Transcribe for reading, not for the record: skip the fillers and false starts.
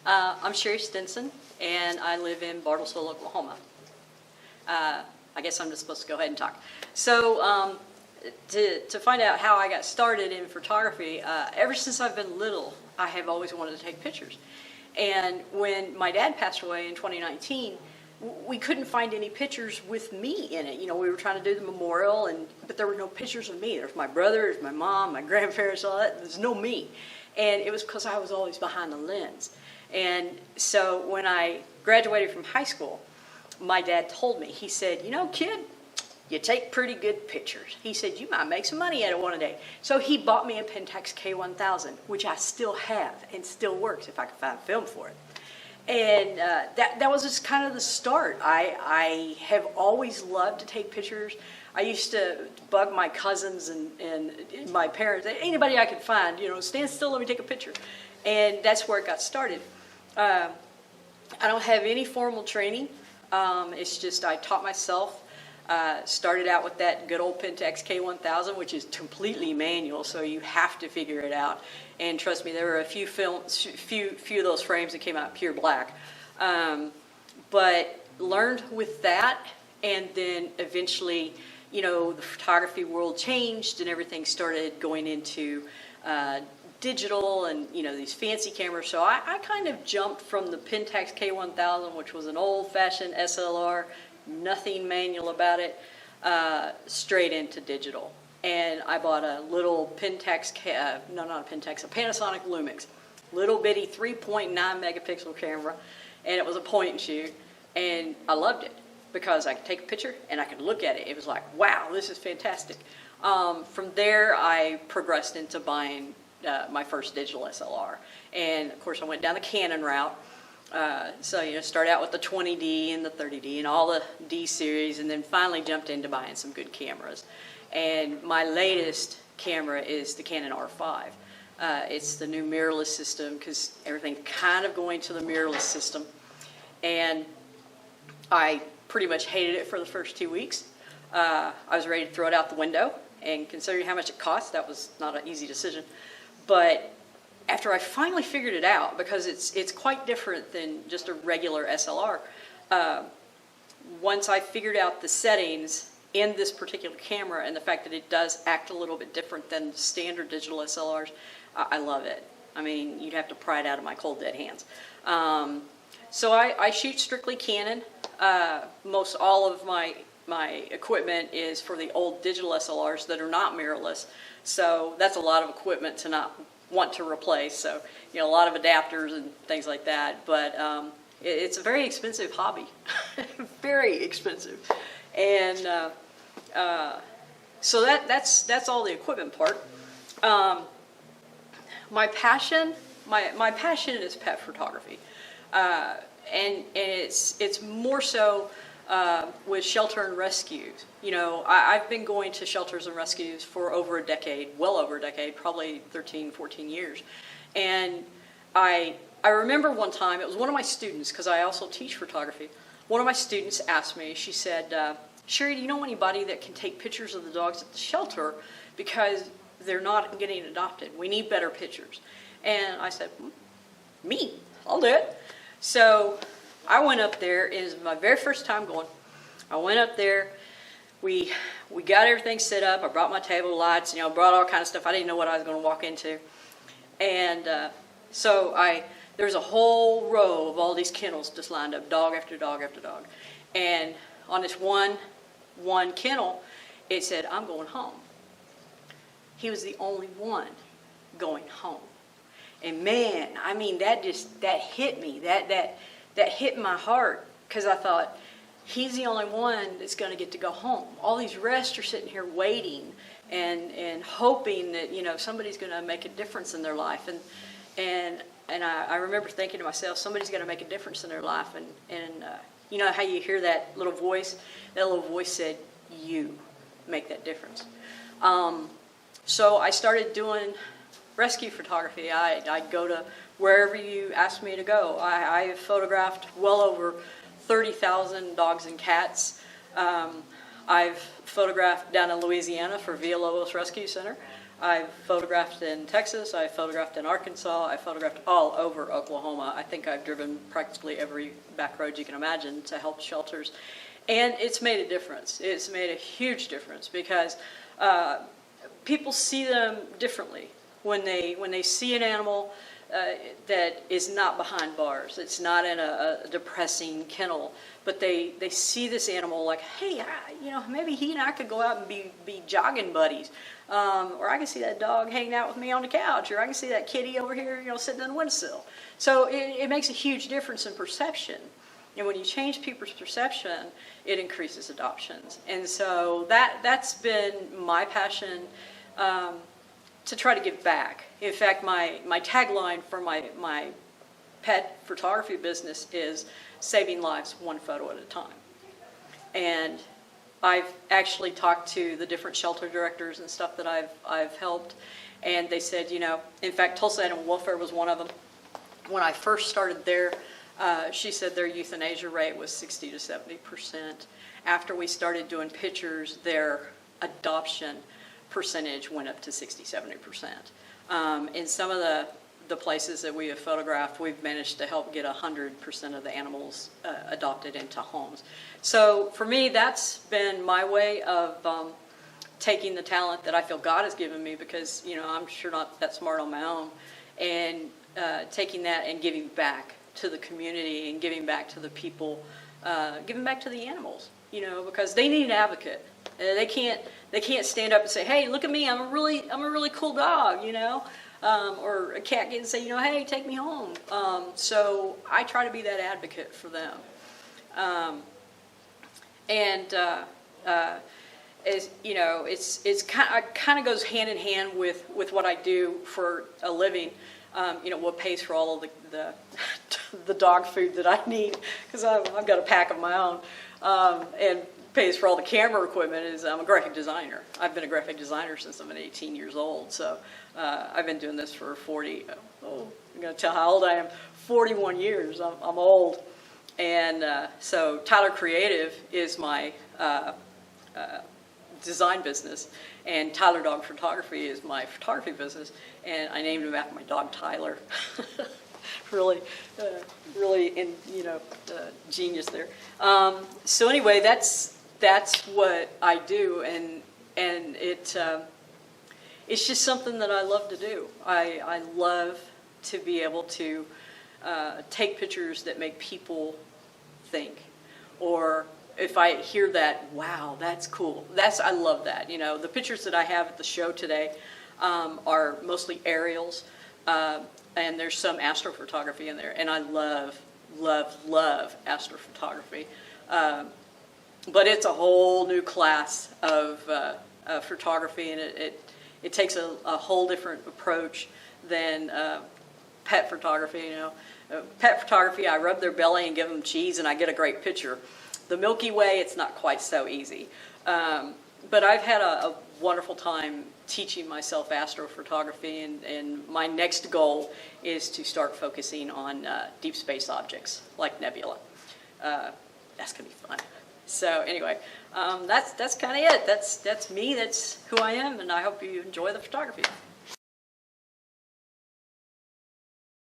I'm Sherry Stinson, and I live in Bartlesville, Oklahoma. I guess I'm just supposed to go ahead and talk. So to find out how I got started in photography, ever since I've been little, I have always wanted to take pictures. And when my dad passed away in 2019, we couldn't find any pictures with me in it. You know, we were trying to do the memorial, but there were no pictures of me. There's my brother, there's my mom, my grandparents, all that. There's no me. And it was because I was always behind the lens. And so when I graduated from high school, my dad told me, he said, you know, kid, you take pretty good pictures. He said, you might make some money at it one day. So he bought me a Pentax K1000, which I still have and still works if I can find film for it. And that was just kind of the start. I have always loved to take pictures. I used to bug my cousins and my parents, anybody I could find, you know, stand still, let me take a picture. And that's where it got started. I don't have any formal training. It's just I taught myself. Started out with that good old Pentax K1000, which is completely manual, so you have to figure it out. And trust me, there were a few of those frames that came out pure black. But learned with that, and then eventually, you know, the photography world changed, and everything started going into digital and, you know, these fancy cameras. So I kind of jumped from the Pentax K1000, which was an old-fashioned SLR, nothing manual about it, straight into digital. And I bought a little Pentax, not a Pentax, a Panasonic Lumix, little bitty 3.9 megapixel camera, and it was a point and shoot, and I loved it because I could take a picture and I could look at it. It was like, wow, this is fantastic. From there, I progressed into buying my first digital SLR, and of course I went down the Canon route. So, you know, start out with the 20D and the 30D and all the D series, and then finally jumped into buying some good cameras. And my latest camera is the Canon R5. It's the new mirrorless system, because everything's kind of going to the mirrorless system. And I pretty much hated it for the first 2 weeks. I was ready to throw it out the window, and considering how much it cost, that was not an easy decision. But after I finally figured it out, because it's quite different than just a regular SLR, once I figured out the settings in this particular camera and the fact that it does act a little bit different than standard digital SLRs, I love it. I mean, you'd have to pry it out of my cold dead hands. So I shoot strictly Canon. Most all of my equipment is for the old digital SLRs that are not mirrorless. So that's a lot of equipment to not want to replace. So, you know, a lot of adapters and things like that. But it's a very expensive hobby, very expensive. And so that's all the equipment part. My passion is pet photography, and it's more so with shelter and rescues. You know, I've been going to shelters and rescues for over a decade, well over a decade, probably 13, 14 years. And I remember one time, it was one of my students, because I also teach photography, one of my students asked me, she said, Sherry, do you know anybody that can take pictures of the dogs at the shelter, because they're not getting adopted? We need better pictures. And I said, me, I'll do it. So I went up there. It was my very first time going. I went up there. We got everything set up. I brought my table, lights, you know, brought all kinds of stuff. I didn't know what I was going to walk into. And so there's a whole row of all these kennels just lined up, dog after dog after dog. And on this one kennel, it said, I'm going home. He was the only one going home. And man, I mean, that hit me. That hit my heart, because I thought, he's the only one that's going to get to go home. All these rest are sitting here waiting and hoping that, you know, somebody's going to make a difference in their life. And I remember thinking to myself, somebody's going to make a difference in their life. And you know how you hear that little voice? That little voice said, you make that difference. So I started doing rescue photography. I'd go to wherever you asked me to go. I have photographed well over 30,000 dogs and cats. I've photographed down in Louisiana for Villalobos Rescue Center. I've photographed in Texas, I've photographed in Arkansas, I've photographed all over Oklahoma. I think I've driven practically every back road you can imagine to help shelters. And it's made a difference. It's made a huge difference because people see them differently when they see an animal that is not behind bars. It's not in a depressing kennel, but they see this animal like, hey, maybe he and I could go out and be jogging buddies. Or I can see that dog hanging out with me on the couch, or I can see that kitty over here, sitting on the windowsill. So it makes a huge difference in perception. And when you change people's perception, it increases adoptions. And so that's been my passion, to try to give back. In fact, my tagline for my pet photography business is saving lives one photo at a time. And I've actually talked to the different shelter directors and stuff that I've helped, and they said, in fact, Tulsa Animal Welfare was one of them. When I first started there, she said their euthanasia rate was 60 to 70%. After we started doing pictures, their adoption percentage went up to 60, 70%. In some of the places that we have photographed, we've managed to help get 100% of the animals adopted into homes. So for me, that's been my way of taking the talent that I feel God has given me, because I'm sure not that smart on my own, and taking that and giving back to the community and giving back to the people, giving back to the animals, because they need an advocate. They can't stand up and say, hey, look at me, I'm a really cool dog, or a cat can say, hey, take me home. So I try to be that advocate for them. It's kind of goes hand in hand with what I do for a living. What pays for all of the dog food that I need, because I've got a pack of my own, and pays for all the camera equipment is I'm a graphic designer. I've been a graphic designer since I've been 18 years old, so I've been doing this for I'm going to tell how old I am, 41 years. I'm old. And so Tyler Creative is my design business, and Tyler Dog Photography is my photography business, and I named him after my dog Tyler. really genius there. So anyway, that's what I do, and it's just something that I love to do. I love to be able to take pictures that make people think, or if I hear that, wow, that's cool. I love that. The pictures that I have at the show today are mostly aerials, and there's some astrophotography in there, and I love astrophotography. But it's a whole new class of photography, and it takes a whole different approach than pet photography. Pet photography, I rub their belly and give them cheese, and I get a great picture. The Milky Way, it's not quite so easy. But I've had a wonderful time teaching myself astrophotography, and my next goal is to start focusing on deep space objects like nebula. That's going to be fun. So anyway, that's kind of it. That's me. That's who I am, and I hope you enjoy the photography.